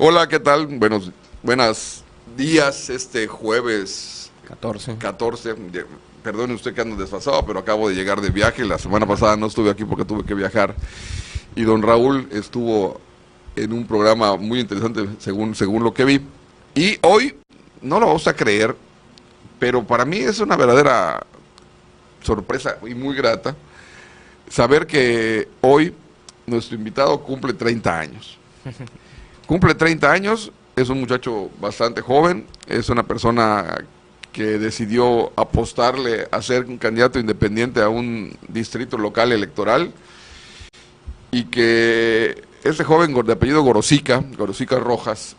Hola, ¿qué tal? Buenos días, este jueves 14. Perdone usted que ando desfasado, pero acabo de llegar de viaje. La semana pasada no estuve aquí porque tuve que viajar. Y don Raúl estuvo en un programa muy interesante, según lo que vi. Y hoy, no lo vamos a creer, pero para mí es una verdadera sorpresa y muy grata saber que hoy nuestro invitado cumple 30 años. Cumple 30 años, es un muchacho bastante joven, es una persona que decidió apostarle a ser un candidato independiente a un distrito local electoral y que este joven de apellido Gorosica Rojas,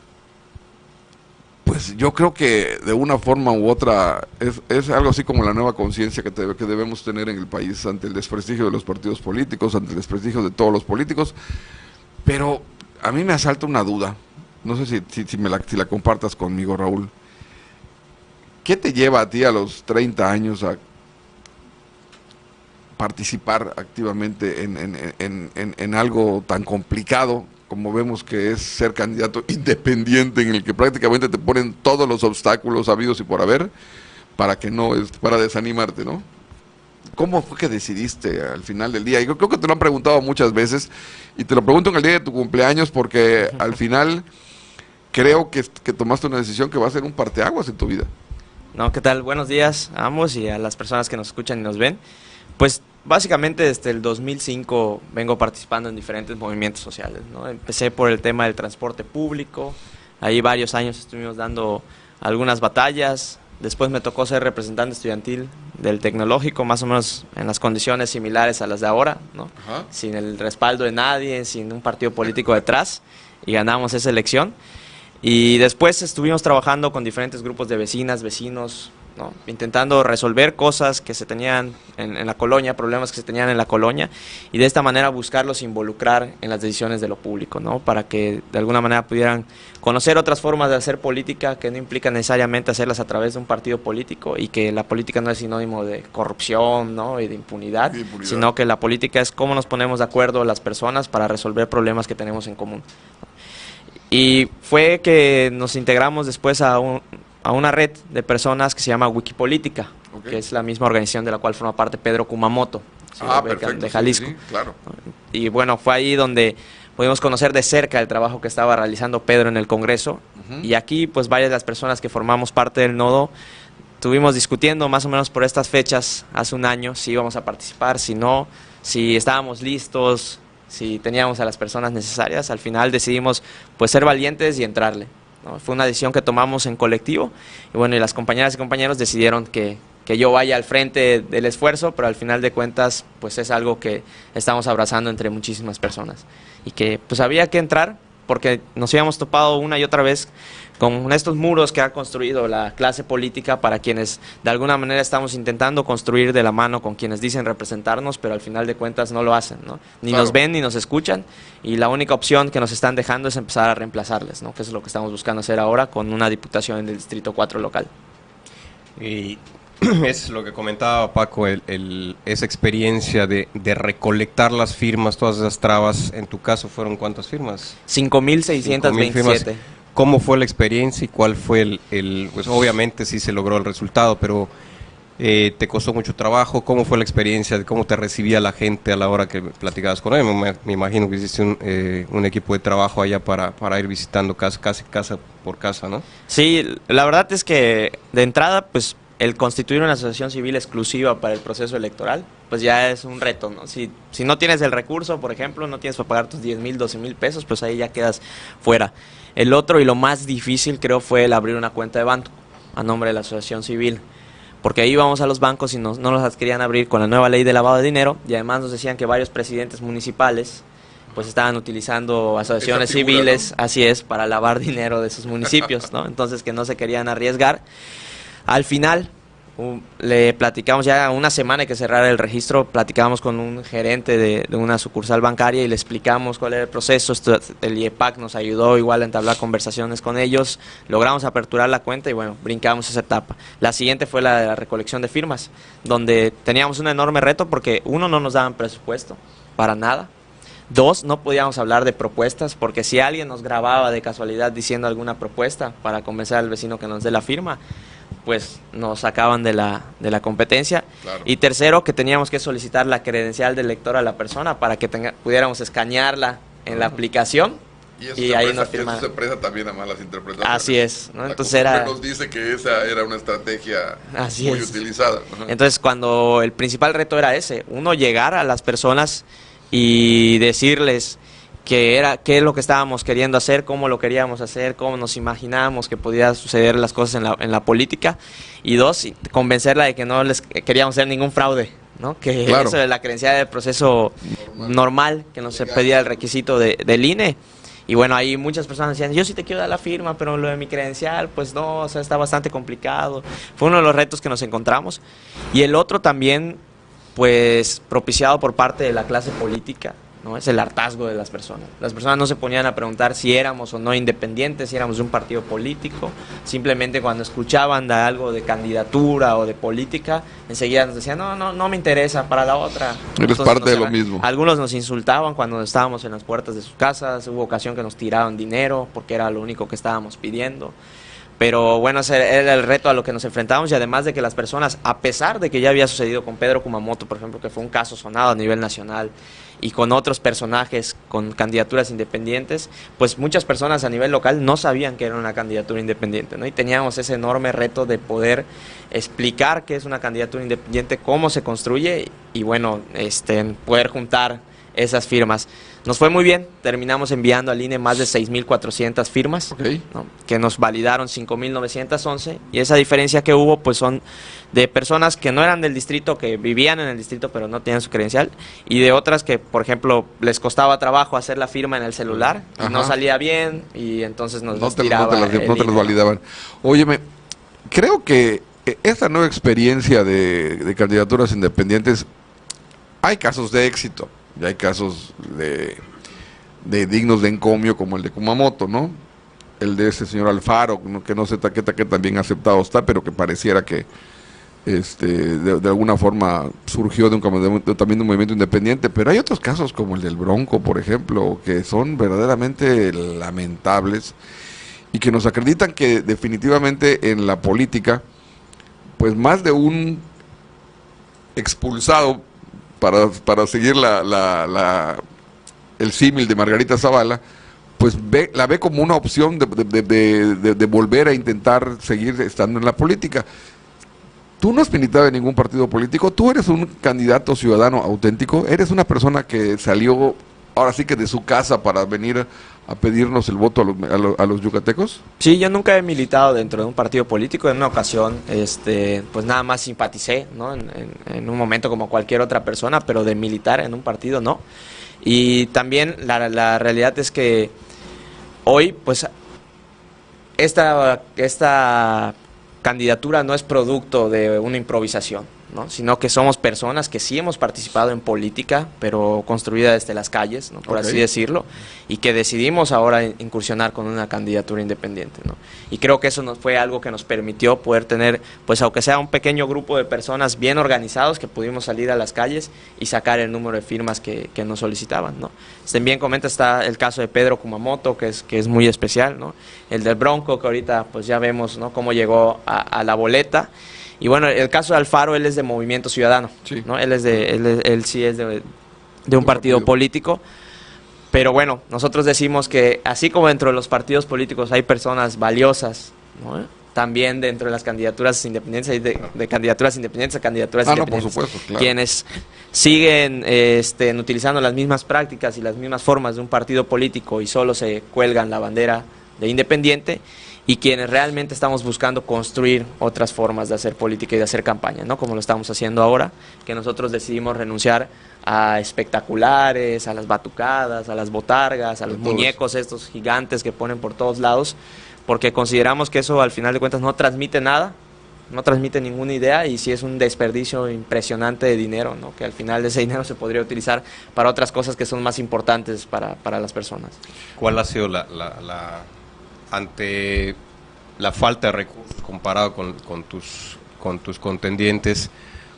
pues yo creo que de una forma u otra es algo así como la nueva conciencia que debemos tener en el país ante el desprestigio de los partidos políticos, ante el desprestigio de todos los políticos, pero a mí me asalta una duda, no sé si la compartas conmigo, Raúl. ¿Qué te lleva a ti a los 30 años a participar activamente en algo tan complicado como vemos que es ser candidato independiente, en el que prácticamente te ponen todos los obstáculos habidos y por haber para desanimarte, ¿no? ¿Cómo fue que decidiste al final del día? Y yo creo que te lo han preguntado muchas veces y te lo pregunto en el día de tu cumpleaños porque al final creo que tomaste una decisión que va a ser un parteaguas en tu vida. No, ¿qué tal? Buenos días a ambos y a las personas que nos escuchan y nos ven. Pues básicamente desde el 2005 vengo participando en diferentes movimientos sociales, ¿no? Empecé por el tema del transporte público, ahí varios años estuvimos dando algunas batallas, después me tocó ser representante estudiantil del tecnológico, más o menos en las condiciones similares a las de ahora, ¿no? Sin el respaldo de nadie, sin un partido político detrás, y ganamos esa elección. Y después estuvimos trabajando con diferentes grupos de vecinas, vecinos, ¿no? Intentando resolver cosas que se tenían en la colonia, problemas que se tenían en la colonia, y de esta manera buscarlos involucrar en las decisiones de lo público, ¿no? Para que de alguna manera pudieran conocer otras formas de hacer política que no implican necesariamente hacerlas a través de un partido político, y que la política no es sinónimo de corrupción, ¿no? Y de impunidad, sino que la política es cómo nos ponemos de acuerdo las personas para resolver problemas que tenemos en común. Y fue que nos integramos después a una red de personas que se llama Wikipolítica, que es la misma organización de la cual forma parte Pedro Kumamoto, de Jalisco. Sí, claro. Y bueno, fue ahí donde pudimos conocer de cerca el trabajo que estaba realizando Pedro en el Congreso. Y aquí, pues varias de las personas que formamos parte del nodo estuvimos discutiendo más o menos por estas fechas hace un año si íbamos a participar, si no, si estábamos listos, si teníamos a las personas necesarias. Al final decidimos pues ser valientes y entrarle, ¿no? Fue una decisión que tomamos en colectivo y bueno, y las compañeras y compañeros decidieron que yo vaya al frente del esfuerzo, pero al final de cuentas pues es algo que estamos abrazando entre muchísimas personas y que pues había que entrar porque nos habíamos topado una y otra vez con estos muros que ha construido la clase política para quienes de alguna manera estamos intentando construir de la mano con quienes dicen representarnos, pero al final de cuentas no lo hacen, ¿no? Ni nos ven ni nos escuchan, y la única opción que nos están dejando es empezar a reemplazarles, ¿no? Que es lo que estamos buscando hacer ahora con una diputación en el Distrito 4 local. Y es lo que comentaba Paco, esa experiencia de recolectar las firmas, todas esas trabas. En tu caso, ¿fueron cuántas firmas? 5.627. ¿Cómo fue la experiencia y cuál fue pues obviamente sí se logró el resultado, pero te costó mucho trabajo? ¿Cómo fue la experiencia? ¿Cómo te recibía la gente a la hora que platicabas con él? Me imagino que hiciste un equipo de trabajo allá para ir visitando casi casa por casa, ¿no? Sí, la verdad es que de entrada, pues el constituir una asociación civil exclusiva para el proceso electoral, pues ya es un reto, ¿no? Si no tienes el recurso, por ejemplo, no tienes para pagar tus 10,000, 12,000 pesos, pues ahí ya quedas fuera. El otro y lo más difícil creo fue el abrir una cuenta de banco a nombre de la asociación civil, porque ahí íbamos a los bancos y no nos las querían abrir con la nueva ley de lavado de dinero, y además nos decían que varios presidentes municipales pues estaban utilizando asociaciones civiles, ¿no? Así es, para lavar dinero de sus municipios, ¿no? Entonces que no se querían arriesgar. Al final le platicamos, ya una semana de que cerrara el registro, platicamos con un gerente de una sucursal bancaria y le explicamos cuál era el proceso. El IEPAC nos ayudó igual a entablar conversaciones con ellos, logramos aperturar la cuenta y bueno, brincamos esa etapa. La siguiente fue la de la recolección de firmas, donde teníamos un enorme reto porque uno, no nos daban presupuesto para nada. 2, no podíamos hablar de propuestas, porque si alguien nos grababa de casualidad diciendo alguna propuesta para convencer al vecino que nos dé la firma, pues nos sacaban de la competencia. Claro. Y tercero, que teníamos que solicitar la credencial del lector a la persona para que pudiéramos escanearla en la aplicación. Y ahí nos firmaron. Eso se presta también a malas interpretaciones. Así es, ¿no? Entonces nos dice que esa era una estrategia muy utilizada. Ajá. Entonces, cuando el principal reto era ese, uno llegar a las personas y decirles qué es lo que estábamos queriendo hacer, cómo lo queríamos hacer, cómo nos imaginábamos que podía suceder las cosas en la política, y 2, convencerla de que no les queríamos hacer ningún fraude, ¿no? Que claro, eso de la credencial del proceso normal que nos pedía el requisito del INE. Y bueno, ahí muchas personas decían, yo sí te quiero dar la firma, pero lo de mi credencial, pues no, o sea, está bastante complicado. Fue uno de los retos que nos encontramos. Y el otro también, pues, propiciado por parte de la clase política, ¿no? Es el hartazgo de las personas. Las personas no se ponían a preguntar si éramos o no independientes, si éramos de un partido político. Simplemente cuando escuchaban de algo de candidatura o de política, enseguida nos decían, no me interesa, para la otra. Eres parte de lo mismo. Algunos nos insultaban cuando estábamos en las puertas de sus casas, hubo ocasión que nos tiraron dinero porque era lo único que estábamos pidiendo. Pero bueno, ese era el reto a lo que nos enfrentábamos, y además de que las personas, a pesar de que ya había sucedido con Pedro Kumamoto, por ejemplo, que fue un caso sonado a nivel nacional, y con otros personajes con candidaturas independientes, pues muchas personas a nivel local no sabían que era una candidatura independiente, ¿no? Y teníamos ese enorme reto de poder explicar qué es una candidatura independiente, cómo se construye, y bueno, poder juntar esas firmas. Nos fue muy bien, terminamos enviando al INE más de 6.400 firmas, okay, ¿no? Que nos validaron 5.911, y esa diferencia que hubo pues son de personas que no eran del distrito, que vivían en el distrito pero no tenían su credencial, y de otras que, por ejemplo, les costaba trabajo hacer la firma en el celular, y no salía bien, y entonces nos no te las validaban. Óyeme, creo que esta nueva experiencia de candidaturas independientes, hay casos de éxito, y hay casos de dignos de encomio, como el de Kumamoto, ¿no? El de ese señor Alfaro, que no sé qué tan bien aceptado está, pero que pareciera que de alguna forma surgió también de un movimiento independiente. Pero hay otros casos, como el del Bronco, por ejemplo, que son verdaderamente lamentables y que nos acreditan que definitivamente en la política, pues más de un expulsado, para seguir el símil de Margarita Zavala, pues la ve como una opción de volver a intentar seguir estando en la política. Tú no has militado en ningún partido político, tú eres un candidato ciudadano auténtico, eres una persona que salió ahora sí que de su casa para venir a pedirnos el voto a los yucatecos. Sí, yo nunca he militado dentro de un partido político. En una ocasión, pues nada más simpaticé, ¿no? En un momento como cualquier otra persona, pero de militar en un partido no. Y también la realidad es que hoy, pues, esta candidatura no es producto de una improvisación, ¿no? Sino que somos personas que sí hemos participado en política, pero construida desde las calles, ¿no? Por así decirlo, y que decidimos ahora incursionar con una candidatura independiente, ¿no? Y creo que eso fue algo que nos permitió poder tener, pues aunque sea un pequeño grupo de personas bien organizados, que pudimos salir a las calles y sacar el número de firmas que nos solicitaban, ¿no? Bien comenta, está el caso de Pedro Kumamoto, que es muy especial, ¿no? El del Bronco, que ahorita pues ya vemos, ¿no? Cómo llegó a la boleta. Y bueno, el caso de Alfaro, él es de Movimiento Ciudadano, sí, ¿no? Él sí es de un partido político, pero bueno, nosotros decimos que así como dentro de los partidos políticos hay personas valiosas, ¿no? También dentro de las candidaturas independientes hay de candidaturas independientes a candidaturas independientes. No, por supuesto, claro. Quienes siguen utilizando las mismas prácticas y las mismas formas de un partido político y solo se cuelgan la bandera de independiente, y quienes realmente estamos buscando construir otras formas de hacer política y de hacer campaña, ¿no? Como lo estamos haciendo ahora, que nosotros decidimos renunciar a espectaculares, a las batucadas, a las botargas, a los muñecos estos gigantes que ponen por todos lados, porque consideramos que eso al final de cuentas no transmite nada, no transmite ninguna idea, y sí es un desperdicio impresionante de dinero, ¿no? Que al final de ese dinero se podría utilizar para otras cosas que son más importantes para las personas. ¿Cuál ha sido ante la falta de recursos comparado con tus contendientes,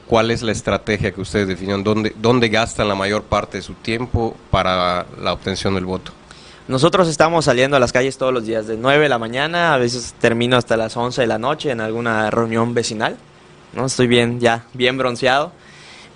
¿cuál es la estrategia que ustedes definieron? ¿Dónde gastan la mayor parte de su tiempo para la obtención del voto? Nosotros estamos saliendo a las calles todos los días, de 9 de la mañana, a veces termino hasta las 11 de la noche en alguna reunión vecinal, ¿no? Estoy bien bronceado.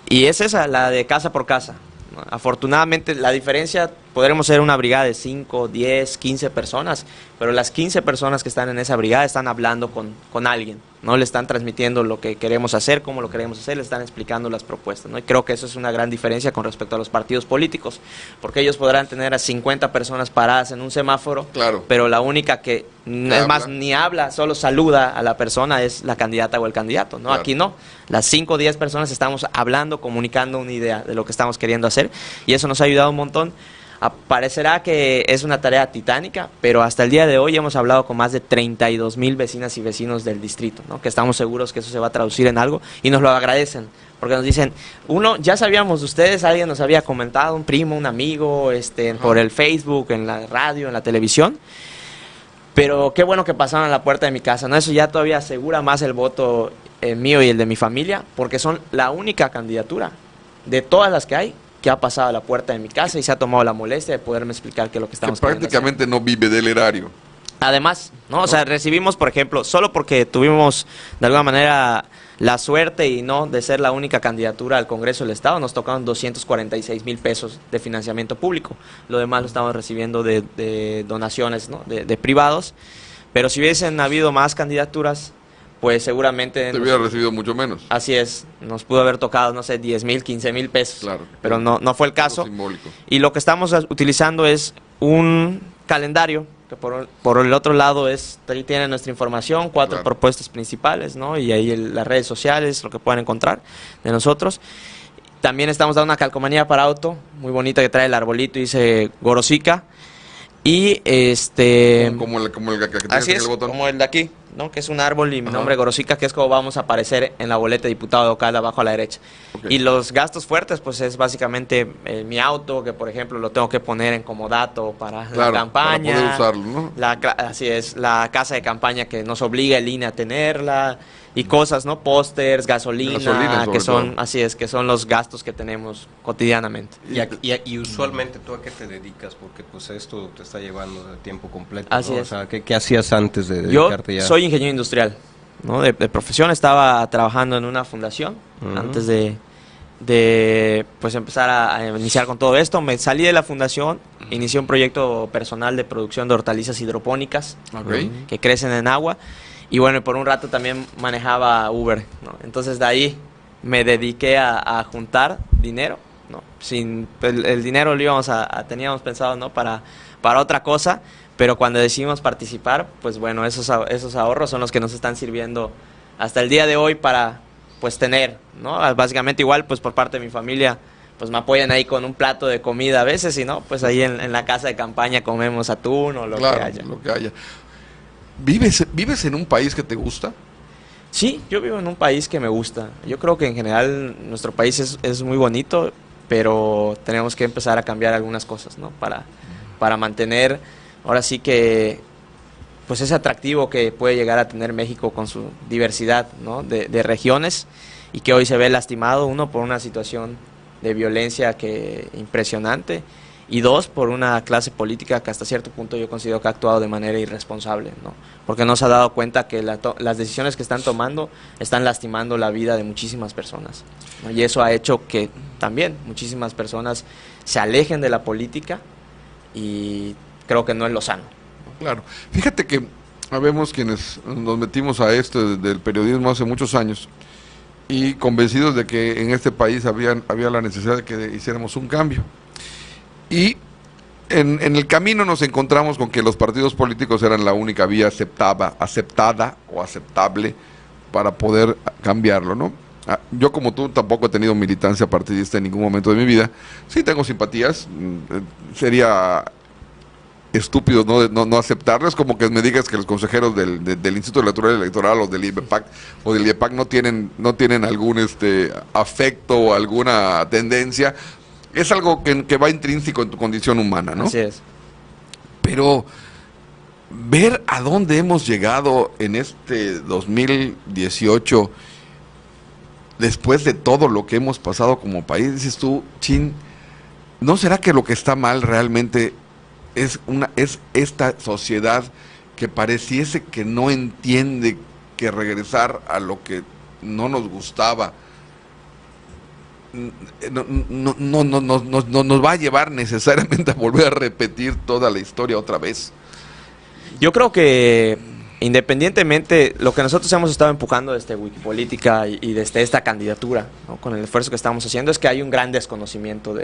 Y es esa, la de casa por casa, ¿no? Afortunadamente, la diferencia, podremos ser una brigada de 5, 10, 15 personas, pero las 15 personas que están en esa brigada están hablando con alguien, ¿no? Le están transmitiendo lo que queremos hacer, cómo lo queremos hacer, le están explicando las propuestas, ¿no? Y creo que eso es una gran diferencia con respecto a los partidos políticos, porque ellos podrán tener a 50 personas paradas en un semáforo, claro, pero la única que, es más, ni habla, solo saluda a la persona es la candidata o el candidato, ¿no? Claro. Aquí no, las 5 o 10 personas estamos hablando, comunicando una idea de lo que estamos queriendo hacer, y eso nos ha ayudado un montón. Parecerá que es una tarea titánica, pero hasta el día de hoy hemos hablado con más de 32,000 vecinas y vecinos del distrito, ¿no? Que estamos seguros que eso se va a traducir en algo y nos lo agradecen, porque nos dicen, ya sabíamos de ustedes, alguien nos había comentado, un primo, un amigo, por el Facebook, en la radio, en la televisión, pero qué bueno que pasaron a la puerta de mi casa, ¿no? Eso ya todavía asegura más el voto mío y el de mi familia, porque son la única candidatura de todas las que hay que ha pasado a la puerta de mi casa y se ha tomado la molestia de poderme explicar qué es lo que estamos queriendo hacer. Prácticamente no vive del erario. Además, ¿no? O sea, recibimos, por ejemplo, solo porque tuvimos de alguna manera la suerte y no de ser la única candidatura al Congreso del Estado, nos tocaron 246,000 pesos de financiamiento público. Lo demás lo estamos recibiendo de donaciones, ¿no? de privados. Pero si hubiesen habido más candidaturas, pues seguramente... Te hubiera recibido mucho menos. Así es, nos pudo haber tocado, no sé, 10,000, 15,000 pesos, claro, pero no fue el caso. Simbólico. Y lo que estamos utilizando es un calendario, que por el otro lado ahí tiene nuestra información, 4 propuestas principales, ¿no? Y ahí las redes sociales, lo que puedan encontrar de nosotros. También estamos dando una calcomanía para auto, muy bonita, que trae el arbolito y dice Gorosica. Y como el que tienes así en es, el botón. como el de aquí, ¿no? Que es un árbol y mi nombre Gorosica, que es como vamos a aparecer en la boleta de diputado local abajo a la derecha. Okay. Y los gastos fuertes, pues es básicamente mi auto, que por ejemplo lo tengo que poner en comodato para la campaña. Para poder usarlo, ¿no? Así es, la casa de campaña que nos obliga el INE a tenerla. Y cosas, ¿no? Pósters, gasolina, que son, así es, que son los gastos que tenemos cotidianamente. Y usualmente, ¿tú a qué te dedicas? Porque pues esto te está llevando de tiempo completo, así ¿no? es. O sea, ¿qué hacías antes de dedicarte ya? Yo soy ingeniero industrial, ¿no? De profesión, estaba trabajando en una fundación antes de pues empezar a iniciar con todo esto. Me salí de la fundación, inicié un proyecto personal de producción de hortalizas hidropónicas que crecen en agua. Y bueno, por un rato también manejaba Uber, ¿no? Entonces de ahí me dediqué a juntar dinero, ¿no? El dinero lo teníamos pensado, ¿no? Para otra cosa, pero cuando decidimos participar, pues bueno, esos ahorros son los que nos están sirviendo hasta el día de hoy para pues tener, ¿no? Básicamente igual pues por parte de mi familia, pues me apoyan ahí con un plato de comida a veces, y no, pues ahí en la casa de campaña comemos atún o lo que haya. Lo que haya. ¿Vives en un país que te gusta? Sí, yo vivo en un país que me gusta. Yo creo que en general nuestro país es muy bonito, pero tenemos que empezar a cambiar algunas cosas, ¿no? Para mantener, ahora sí que, pues ese atractivo que puede llegar a tener México con su diversidad, ¿no? de regiones, y que hoy se ve lastimado, uno, por una situación de violencia impresionante, y dos, por una clase política que hasta cierto punto yo considero que ha actuado de manera irresponsable, ¿no? Porque no se ha dado cuenta que las decisiones que están tomando están lastimando la vida de muchísimas personas, ¿no? Y eso ha hecho que también muchísimas personas se alejen de la política, y creo que no es lo sano. Claro. Fíjate que habemos quienes nos metimos a esto del periodismo hace muchos años y convencidos de que en este país había la necesidad de que hiciéramos un cambio. Y en el camino nos encontramos con que los partidos políticos eran la única vía aceptada o aceptable para poder cambiarlo, ¿no? Yo, como tú, tampoco he tenido militancia partidista en ningún momento de mi vida. Sí tengo simpatías, sería estúpido no aceptarlas, como que me digas que los consejeros del Instituto Electoral o del IBEPAC o del IEPAC no tienen algún afecto o alguna tendencia. Es algo que va intrínseco en tu condición humana, ¿no? Así es. Pero ver a dónde hemos llegado en este 2018 después de todo lo que hemos pasado como país, dices tú, chin, ¿no será que lo que está mal realmente es esta sociedad que pareciese que no entiende que regresar a lo que no nos gustaba no nos va a llevar necesariamente a volver a repetir toda la historia otra vez? Yo creo que independientemente, lo que nosotros hemos estado empujando desde Wikipolítica y desde esta candidatura, ¿no?, con el esfuerzo que estamos haciendo, es que hay un gran desconocimiento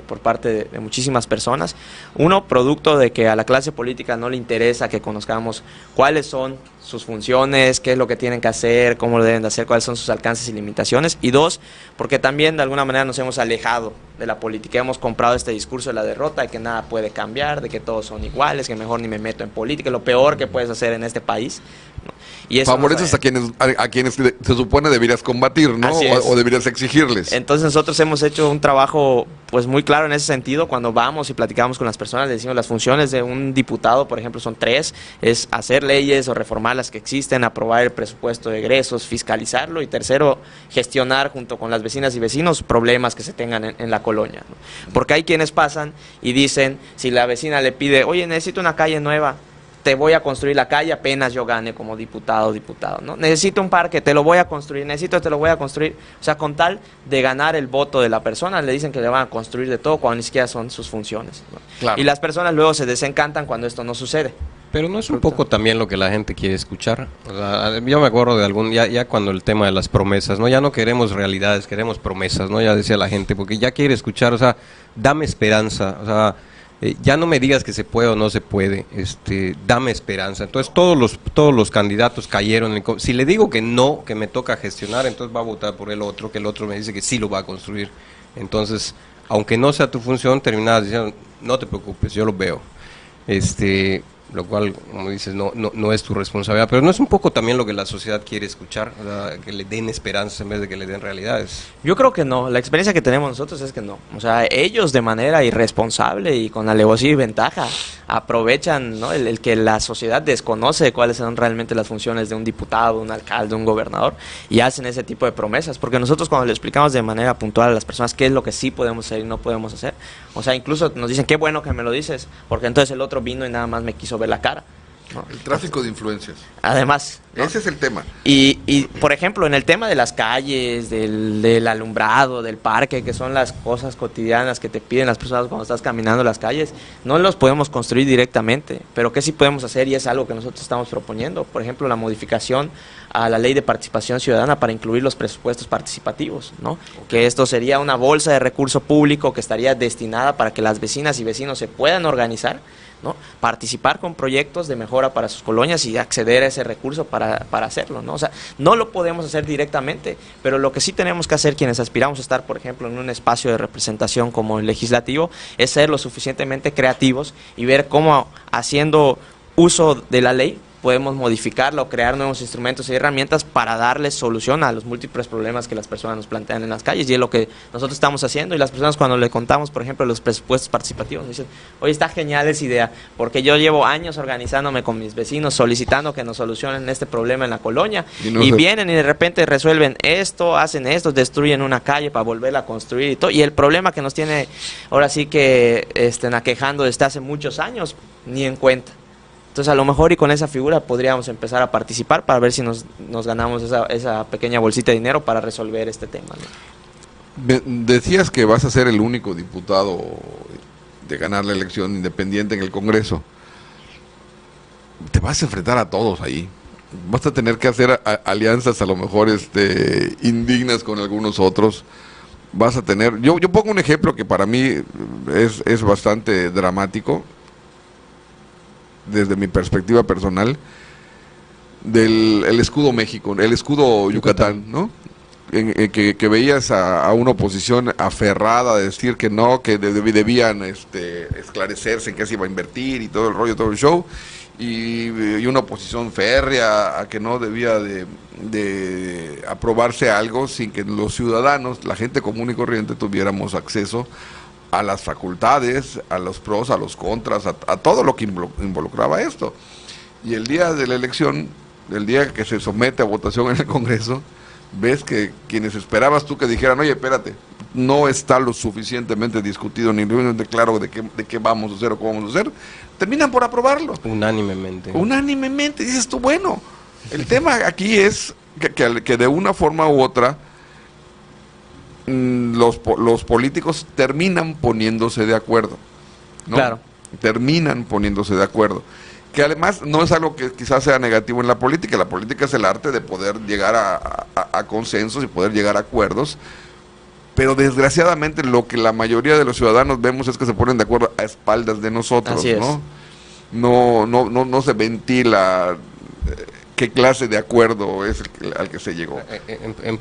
por parte de muchísimas personas. Uno, producto de que a la clase política no le interesa que conozcamos cuáles son sus funciones, qué es lo que tienen que hacer, cómo lo deben de hacer, cuáles son sus alcances y limitaciones. Y dos, porque también de alguna manera nos hemos alejado de la política. Hemos comprado este discurso de la derrota, de que nada puede cambiar, de que todos son iguales, que mejor ni me meto en política, lo peor que puedes hacer en este país, ¿no? Y eso favoreces a quienes se supone deberías combatir, ¿no? O deberías exigirles. Entonces nosotros hemos hecho un trabajo pues muy claro en ese sentido. Cuando vamos y platicamos con las personas, les decimos las funciones de un diputado, por ejemplo, son 3: es hacer leyes o reformar las que existen, aprobar el presupuesto de egresos, fiscalizarlo, y tercero, gestionar junto con las vecinas y vecinos problemas que se tengan en la colonia, ¿no? Porque hay quienes pasan y dicen, si la vecina le pide, oye, necesito una calle nueva, te voy a construir la calle apenas yo gane como diputado, ¿no? Necesito un parque, te lo voy a construir, te lo voy a construir. O sea, con tal de ganar el voto de la persona, le dicen que le van a construir de todo cuando ni siquiera son sus funciones, ¿no? Claro. Y las personas luego se desencantan cuando esto no sucede. Pero no es un poco también lo que la gente quiere escuchar. O sea, yo me acuerdo de ya cuando el tema de las promesas, ¿no? Ya no queremos realidades, queremos promesas, ¿no? Ya decía la gente, porque ya quiere escuchar, o sea, dame esperanza, o sea, ya no me digas que se puede o no se puede, dame esperanza. Entonces todos los candidatos cayeron si le digo que no, que me toca gestionar, entonces va a votar por el otro, que el otro me dice que sí lo va a construir. Entonces, aunque no sea tu función, terminabas diciendo, no te preocupes, yo lo veo. Lo cual, como dices, no es tu responsabilidad, pero no es un poco también lo que la sociedad quiere escuchar, o sea, que le den esperanzas en vez de que le den realidades. Yo creo que no, la experiencia que tenemos nosotros es que no, o sea, ellos de manera irresponsable y con alevosía y ventaja aprovechan, ¿no?, el que la sociedad desconoce cuáles son realmente las funciones de un diputado, un alcalde, un gobernador, y hacen ese tipo de promesas, porque nosotros cuando le explicamos de manera puntual a las personas qué es lo que sí podemos hacer y no podemos hacer, o sea, incluso nos dicen, qué bueno que me lo dices, porque entonces el otro vino y nada más me quiso ver la cara, ¿no? El tráfico de influencias. Además, ¿no? Ese es el tema. Y por ejemplo, en el tema de las calles, del alumbrado, del parque, que son las cosas cotidianas que te piden las personas cuando estás caminando las calles, no los podemos construir directamente, pero ¿qué sí podemos hacer? Y es algo que nosotros estamos proponiendo. Por ejemplo, la modificación a la ley de participación ciudadana para incluir los presupuestos participativos, ¿no? Okay. Que esto sería una bolsa de recurso público que estaría destinada para que las vecinas y vecinos se puedan organizar, ¿no?, participar con proyectos de mejora para sus colonias y acceder a ese recurso para hacerlo, ¿no? O sea, no lo podemos hacer directamente, pero lo que sí tenemos que hacer quienes aspiramos a estar, por ejemplo, en un espacio de representación como el legislativo, es ser lo suficientemente creativos y ver cómo, haciendo uso de la ley, podemos modificarla o crear nuevos instrumentos y herramientas para darles solución a los múltiples problemas que las personas nos plantean en las calles, y es lo que nosotros estamos haciendo. Y las personas, cuando le contamos, por ejemplo, los presupuestos participativos, dicen, oye, está genial esa idea, porque yo llevo años organizándome con mis vecinos, solicitando que nos solucionen este problema en la colonia, y vienen y de repente resuelven esto, hacen esto, destruyen una calle para volverla a construir y todo, y el problema que nos tiene ahora sí que aquejando desde hace muchos años, ni en cuenta. Entonces, a lo mejor, y con esa figura podríamos empezar a participar para ver si nos ganamos esa pequeña bolsita de dinero para resolver este tema, ¿no? Decías que vas a ser el único diputado de ganar la elección independiente en el Congreso. Te vas a enfrentar a todos ahí. Vas a tener que hacer alianzas a lo mejor indignas con algunos otros. Vas a tener... Yo pongo un ejemplo que para mí es bastante dramático, desde mi perspectiva personal, del escudo México, el escudo Yucatán, ¿no? Que veías a una oposición aferrada a decir que no, que debían esclarecerse en qué se iba a invertir y todo el rollo, todo el show, y una oposición férrea a que no debía de aprobarse algo sin que los ciudadanos, la gente común y corriente, tuviéramos acceso a las facultades, a los pros, a los contras, a todo lo que involucraba esto. Y el día de la elección, el día que se somete a votación en el Congreso, ves que quienes esperabas tú que dijeran, oye, espérate, no está lo suficientemente discutido ni de claro de qué vamos a hacer o cómo vamos a hacer, terminan por aprobarlo. Unánimemente. Unánimemente, dices tú, bueno, el tema aquí es que de una forma u otra los políticos terminan poniéndose de acuerdo, ¿no? Claro. Terminan poniéndose de acuerdo. Que además no es algo que quizás sea negativo en la política es el arte de poder llegar a consensos y poder llegar a acuerdos, pero desgraciadamente lo que la mayoría de los ciudadanos vemos es que se ponen de acuerdo a espaldas de nosotros, Así es. No se ventila qué clase de acuerdo es al que se llegó.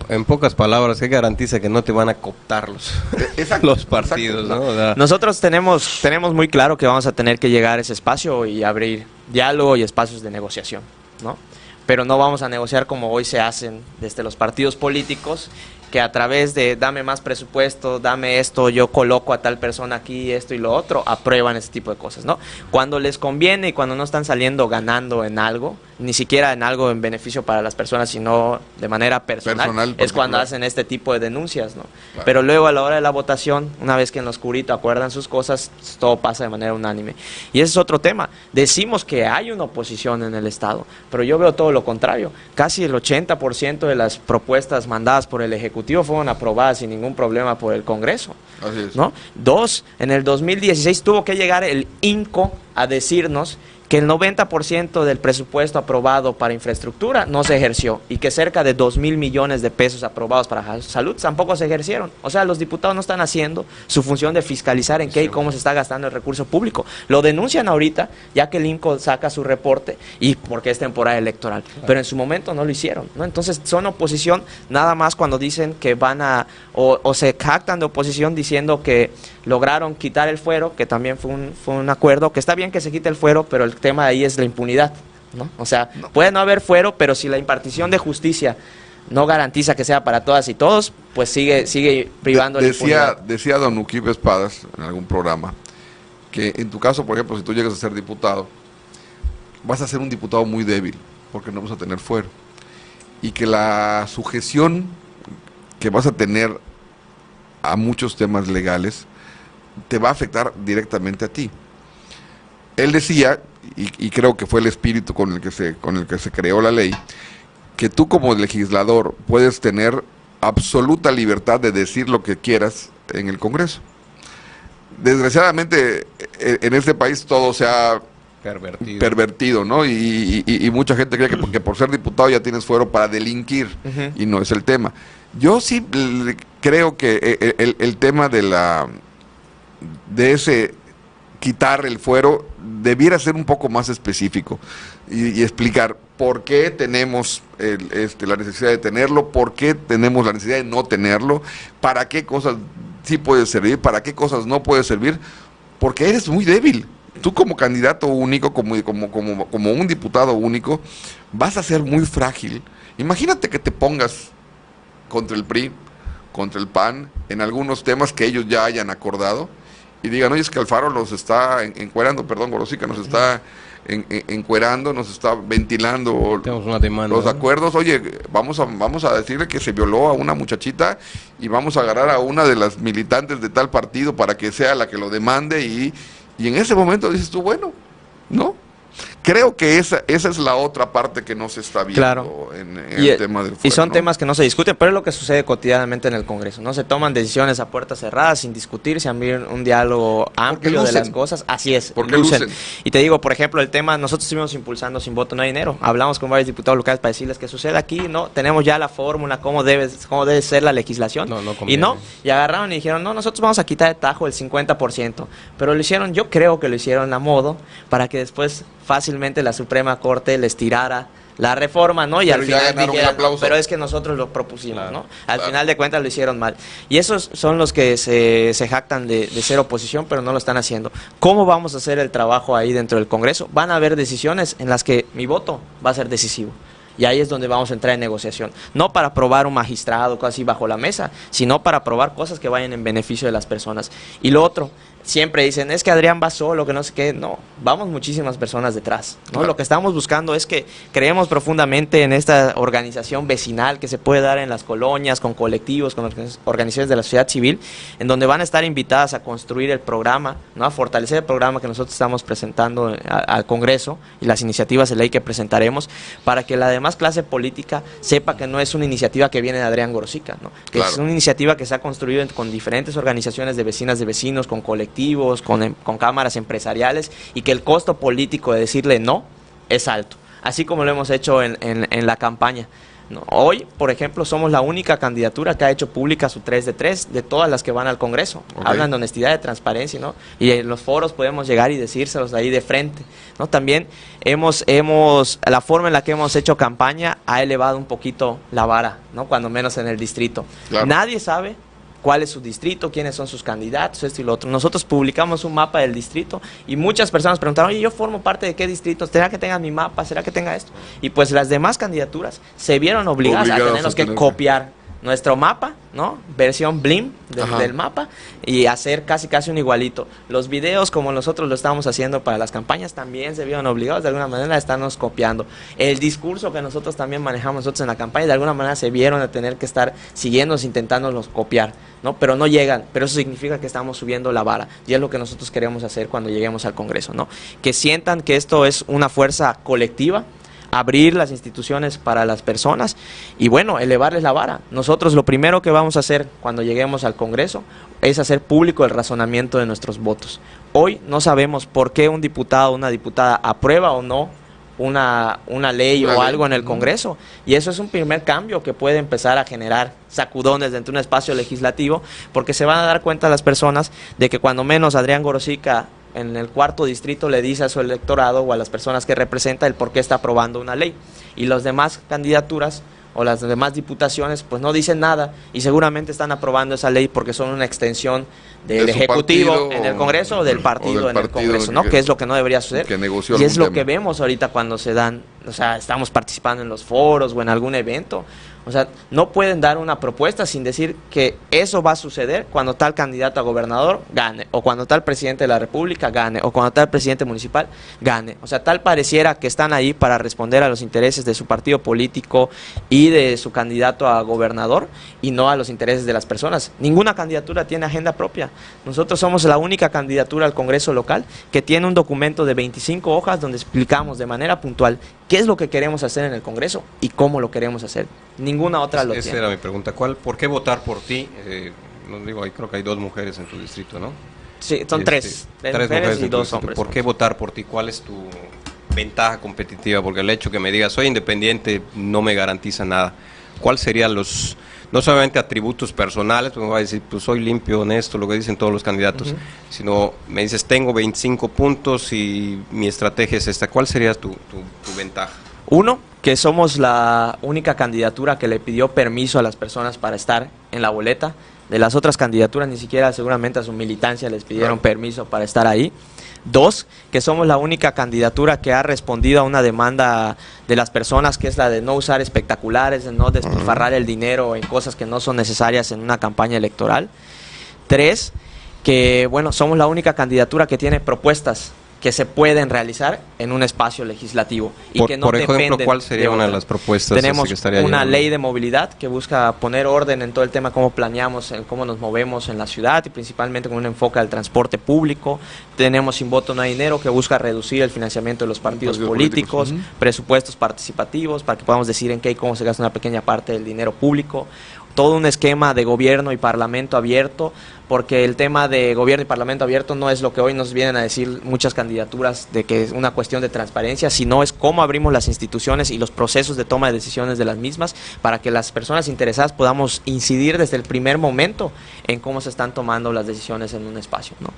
En pocas palabras, ¿qué garantiza que no te van a cooptar los partidos? Exacto. ¿no? O sea, Nosotros tenemos muy claro que vamos a tener que llegar a ese espacio y abrir diálogo y espacios de negociación, ¿no? Pero no vamos a negociar como hoy se hacen desde los partidos políticos, que a través de dame más presupuesto, dame esto, yo coloco a tal persona aquí, esto y lo otro, aprueban ese tipo de cosas, ¿no? Cuando les conviene y cuando no están saliendo ganando en algo, ni siquiera en algo en beneficio para las personas, sino de manera personal es cuando hacen este tipo de denuncias, ¿no? Claro. Pero luego a la hora de la votación, una vez que en lo oscurito acuerdan sus cosas, todo pasa de manera unánime. Y ese es otro tema. Decimos que hay una oposición en el Estado, pero yo veo todo lo contrario. Casi el 80% de las propuestas mandadas por el Ejecutivo fueron aprobadas sin ningún problema por el Congreso, Así es. ¿no? Dos, en el 2016 tuvo que llegar el INCO a decirnos que el 90% del presupuesto aprobado para infraestructura no se ejerció y que cerca de 2,000 millones de pesos aprobados para salud tampoco se ejercieron. O sea, los diputados no están haciendo su función de fiscalizar en qué y cómo se está gastando el recurso público. Lo denuncian ahorita, ya que el INCO saca su reporte y porque es temporada electoral. Pero en su momento no lo hicieron, ¿no? Entonces son oposición nada más cuando dicen que van a, o se jactan de oposición diciendo que lograron quitar el fuero, que también fue un acuerdo, que está bien que se quite el fuero, pero el tema de ahí es la impunidad, ¿no? O sea, puede no haber fuero, pero si la impartición de justicia no garantiza que sea para todas y todos, pues sigue privando la impunidad. Decía don Uquipe Espadas en algún programa que en tu caso, por ejemplo, si tú llegas a ser diputado, vas a ser un diputado muy débil, porque no vas a tener fuero. Y que la sujeción que vas a tener a muchos temas legales te va a afectar directamente a ti. Él decía, y creo que fue el espíritu con el que se creó la ley, que tú como legislador puedes tener absoluta libertad de decir lo que quieras en el Congreso. Desgraciadamente, en este país todo se ha pervertido, ¿no? Y mucha gente cree que por ser diputado ya tienes fuero para delinquir, y no es el tema. Yo sí creo que el tema de ese quitar el fuero debiera ser un poco más específico y explicar por qué tenemos la necesidad de tenerlo, por qué tenemos la necesidad de no tenerlo, para qué cosas sí puede servir, para qué cosas no puede servir, porque eres muy débil. Tú como candidato único, como un diputado único, vas a ser muy frágil. Imagínate que te pongas contra el PRI, contra el PAN, en algunos temas que ellos ya hayan acordado, y digan, oye, es que Alfaro nos está encuerando, perdón, Gorosica, nos está encuerando, nos está ventilando una demanda, los acuerdos. Oye, vamos a decirle que se violó a una muchachita y vamos a agarrar a una de las militantes de tal partido para que sea la que lo demande, y en ese momento dices tú, bueno, ¿no? Creo que esa es la otra parte que no se está viendo, claro, en el tema del fuero, y son ¿no? temas que no se discuten, pero es lo que sucede cotidianamente en el Congreso, ¿no? Se toman decisiones a puertas cerradas, sin discutir, sin abrir un diálogo amplio de las cosas. Así es, porque lucen. Y te digo, por ejemplo, el tema, nosotros estuvimos impulsando Sin Voto No Hay Dinero. Hablamos con varios diputados locales para decirles que sucede aquí, ¿no? Tenemos ya la fórmula, cómo debe ser la legislación. Y agarraron y dijeron, no, nosotros vamos a quitar de tajo el 50%. Pero lo hicieron, yo creo que lo hicieron a modo para que después fácilmente la Suprema Corte les tirara la reforma, ¿no? Y pero al final dijeran, aplauso. Pero es que nosotros lo propusimos, claro, ¿no? Al final claro. de cuentas lo hicieron mal. Y esos son los que se jactan de ser oposición, pero no lo están haciendo. ¿Cómo vamos a hacer el trabajo ahí dentro del Congreso? Van a haber decisiones en las que mi voto va a ser decisivo. Y ahí es donde vamos a entrar en negociación. No para aprobar un magistrado, casi bajo la mesa, sino para aprobar cosas que vayan en beneficio de las personas. Y lo otro, siempre dicen, es que Adrián va solo, que no sé qué. No, vamos muchísimas personas detrás, ¿no? Claro. Lo que estamos buscando es que creemos profundamente en esta organización vecinal que se puede dar en las colonias, con colectivos, con organizaciones de la sociedad civil, en donde van a estar invitadas a construir el programa, ¿no? A fortalecer el programa que nosotros estamos presentando al Congreso y las iniciativas de ley que presentaremos, para que la demás clase política sepa que no es una iniciativa que viene de Adrián Gorosica, ¿no? Que claro. Es una iniciativa que se ha construido con diferentes organizaciones de vecinas, de vecinos, con colectivos, con cámaras empresariales, y que el costo político de decirle no es alto, así como lo hemos hecho en la campaña, ¿no? Hoy, por ejemplo, somos la única candidatura que ha hecho pública su 3 de 3 de todas las que van al Congreso. Okay. Hablan de honestidad, de transparencia, ¿no? Y en los foros podemos llegar y decírselos ahí de frente, ¿no? También la forma en la que hemos hecho campaña ha elevado un poquito la vara, ¿no? Cuando menos en el distrito. Claro. Nadie sabe cuál es su distrito, quiénes son sus candidatos, esto y lo otro. Nosotros publicamos un mapa del distrito y muchas personas preguntaron, oye, yo formo parte de qué distrito, ¿será que tenga mi mapa? ¿Será que tenga esto? Y pues las demás candidaturas se vieron obligadas a tenernos que copiar nuestro mapa, ¿no? Versión BLIM del mapa, y hacer casi un igualito. Los videos, como nosotros lo estábamos haciendo para las campañas, también se vieron obligados de alguna manera a estarnos copiando. El discurso que nosotros también manejamos nosotros en la campaña, de alguna manera se vieron a tener que estar siguiéndonos, intentándonos copiar, ¿no? Pero no llegan, pero eso significa que estamos subiendo la vara, y es lo que nosotros queremos hacer cuando lleguemos al Congreso, ¿no? Que sientan que esto es una fuerza colectiva, abrir las instituciones para las personas y, bueno, elevarles la vara. Nosotros lo primero que vamos a hacer cuando lleguemos al Congreso es hacer público el razonamiento de nuestros votos. Hoy no sabemos por qué un diputado o una diputada aprueba o no una ley o algo en el Congreso, y eso es un primer cambio que puede empezar a generar sacudones dentro de un espacio legislativo, porque se van a dar cuenta las personas de que cuando menos Adrián Gorosica en el 4º distrito le dice a su electorado o a las personas que representa el por qué está aprobando una ley, y las demás candidaturas o las demás diputaciones pues no dicen nada, y seguramente están aprobando esa ley porque son una extensión del Ejecutivo en el Congreso o del partido en el Congreso, ¿no? Que es lo que no debería suceder, y es lo que vemos ahorita cuando se dan, o sea, estamos participando en los foros o en algún evento. O sea, no pueden dar una propuesta sin decir que eso va a suceder cuando tal candidato a gobernador gane, o cuando tal presidente de la República gane, o cuando tal presidente municipal gane. O sea, tal pareciera que están ahí para responder a los intereses de su partido político y de su candidato a gobernador, y no a los intereses de las personas. Ninguna candidatura tiene agenda propia. Nosotros somos la única candidatura al Congreso local que tiene un documento de 25 hojas donde explicamos de manera puntual qué es lo que queremos hacer en el Congreso y cómo lo queremos hacer. Ninguna otra lo tiene. Esa era mi pregunta. ¿Por qué votar por ti? No digo, creo que hay 2 mujeres en tu distrito, ¿no? Sí, son 3 mujeres y 2 hombres. ¿Por qué votar por ti? ¿Cuál es tu ventaja competitiva? Porque el hecho que me digas soy independiente no me garantiza nada. ¿Cuáles serían los, no solamente atributos personales, porque me va a decir, pues soy limpio, honesto, lo que dicen todos los candidatos, sino me dices, tengo 25 puntos y mi estrategia es esta? ¿Cuál sería tu ventaja? Uno, que somos la única candidatura que le pidió permiso a las personas para estar en la boleta. De las otras candidaturas ni siquiera seguramente a su militancia les pidieron permiso para estar ahí. 2, que somos la única candidatura que ha respondido a una demanda de las personas, que es la de no usar espectaculares, de no despilfarrar el dinero en cosas que no son necesarias en una campaña electoral. 3, que, bueno, somos la única candidatura que tiene propuestas que se pueden realizar en un espacio legislativo y que no dependen. Por ejemplo, ¿cuál sería una de las propuestas? Tenemos una ley de movilidad que busca poner orden en todo el tema, cómo planeamos, en cómo nos movemos en la ciudad, y principalmente con un enfoque al transporte público. Tenemos Sin Voto No Hay Dinero, que busca reducir el financiamiento de los partidos políticos, presupuestos participativos para que podamos decir en qué y cómo se gasta una pequeña parte del dinero público. Todo un esquema de gobierno y parlamento abierto, porque el tema de gobierno y parlamento abierto no es lo que hoy nos vienen a decir muchas candidaturas de que es una cuestión de transparencia, sino es cómo abrimos las instituciones y los procesos de toma de decisiones de las mismas para que las personas interesadas podamos incidir desde el primer momento en cómo se están tomando las decisiones en un espacio, ¿no?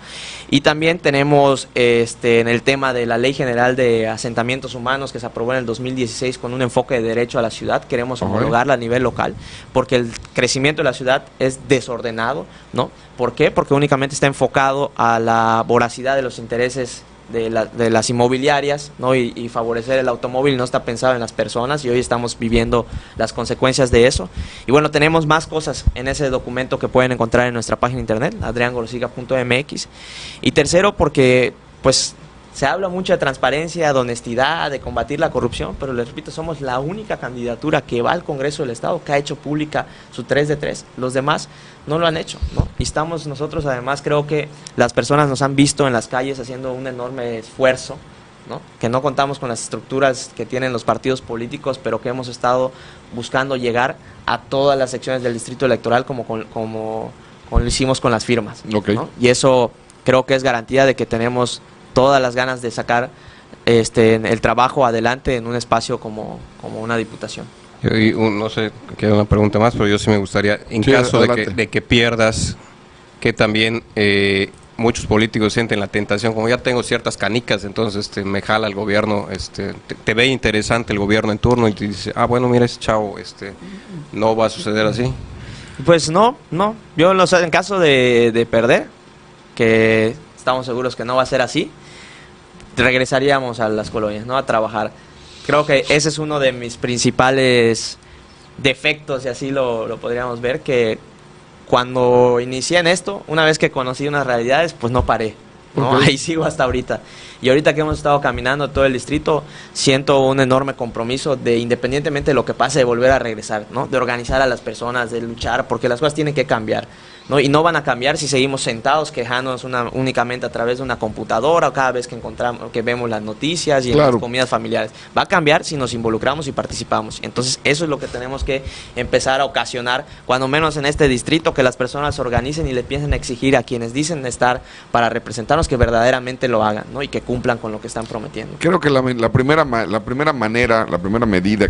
Y también tenemos en el tema de la Ley General de Asentamientos Humanos, que se aprobó en el 2016 con un enfoque de derecho a la ciudad. Queremos homologarla a nivel local, porque el crecimiento de la ciudad es desordenado, ¿no? ¿Por qué? Porque únicamente está enfocado a la voracidad de los intereses de las inmobiliarias, ¿no? Y favorecer el automóvil no está pensado en las personas, y hoy estamos viviendo las consecuencias de eso. Y bueno, tenemos más cosas en ese documento que pueden encontrar en nuestra página de internet, adriangorosiga.mx. Y tercero, porque pues se habla mucho de transparencia, de honestidad, de combatir la corrupción, pero les repito, somos la única candidatura que va al Congreso del Estado que ha hecho pública su 3 de 3. Los demás no lo han hecho, ¿no? Y estamos nosotros, además, creo que las personas nos han visto en las calles haciendo un enorme esfuerzo, ¿no? Que no contamos con las estructuras que tienen los partidos políticos, pero que hemos estado buscando llegar a todas las secciones del distrito electoral como lo hicimos con las firmas, okay, ¿no? Y eso creo que es garantía de que tenemos todas las ganas de sacar el trabajo adelante en un espacio como una diputación. No sé, queda una pregunta más, pero yo sí me gustaría, en caso de que pierdas, que también muchos políticos sienten la tentación, como ya tengo ciertas canicas, entonces me jala el gobierno, te ve interesante el gobierno en turno y te dice, bueno, mira, ese chavo, no va a suceder así. Pues no, yo en caso de perder, que estamos seguros que no va a ser así, regresaríamos a las colonias, ¿no? A trabajar. Creo que ese es uno de mis principales defectos, y así lo podríamos ver, que cuando inicié en esto, una vez que conocí unas realidades, pues no paré, ¿no? Okay. Ahí sigo hasta ahorita. Y ahorita que hemos estado caminando todo el distrito, siento un enorme compromiso de, independientemente de lo que pase, de volver a regresar, ¿no? De organizar a las personas, de luchar, porque las cosas tienen que cambiar, ¿no? Y no van a cambiar si seguimos sentados quejándonos únicamente a través de una computadora o cada vez que vemos las noticias y en las comidas familiares. Va a cambiar si nos involucramos y participamos. Entonces eso es lo que tenemos que empezar a ocasionar, cuando menos en este distrito, que las personas se organicen y le piensen a exigir a quienes dicen estar para representarnos que verdaderamente lo hagan, ¿no? Y que cumplan con lo que están prometiendo. Creo que la primera medida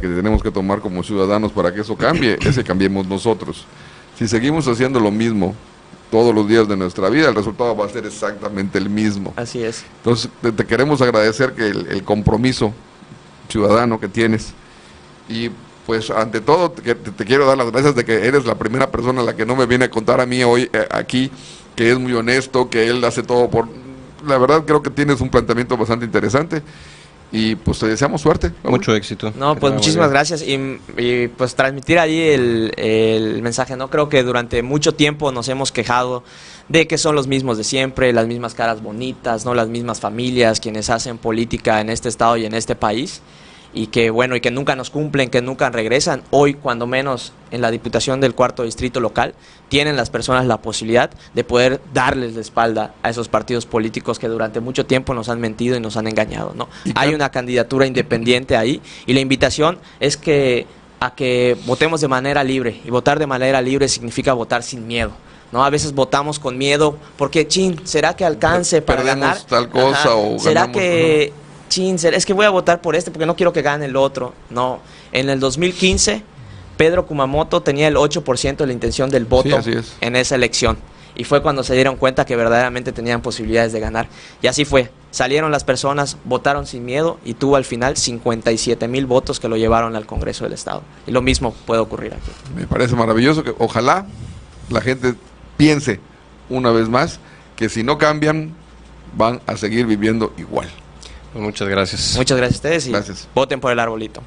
que tenemos que tomar como ciudadanos para que eso cambie es que cambiemos nosotros. Si seguimos haciendo lo mismo todos los días de nuestra vida, el resultado va a ser exactamente el mismo. Así es. Entonces, te queremos agradecer que el compromiso ciudadano que tienes, y pues ante todo te quiero dar las gracias de que eres la primera persona a la que no me viene a contar a mí hoy aquí, que es muy honesto, que él hace todo por... La verdad creo que tienes un planteamiento bastante interesante. Y pues te deseamos suerte. Mucho éxito. No, pues muchísimas gracias, y pues transmitir ahí el mensaje, ¿no? Creo que durante mucho tiempo nos hemos quejado de que son los mismos de siempre, las mismas caras bonitas, ¿no? Las mismas familias quienes hacen política en este estado y en este país, y que bueno, y que nunca nos cumplen, que nunca regresan. Hoy, cuando menos en la Diputación del 4º Distrito Local, tienen las personas la posibilidad de poder darles la espalda a esos partidos políticos que durante mucho tiempo nos han mentido y nos han engañado, ¿no? Hay una candidatura independiente ahí, y la invitación es a que votemos de manera libre, y votar de manera libre significa votar sin miedo, ¿no? A veces votamos con miedo porque, ¿será que alcance para ganar? Tal cosa, o ¿será ganamos, que... es que voy a votar por porque no quiero que gane el otro? No. En el 2015, Pedro Kumamoto tenía el 8% de la intención del voto en esa elección. Y fue cuando se dieron cuenta que verdaderamente tenían posibilidades de ganar. Y así fue. Salieron las personas, votaron sin miedo, y tuvo al final 57,000 votos que lo llevaron al Congreso del Estado. Y lo mismo puede ocurrir aquí. Me parece maravilloso que ojalá la gente piense una vez más que si no cambian, van a seguir viviendo igual. Muchas gracias. Muchas gracias a ustedes, y gracias. Voten por el arbolito.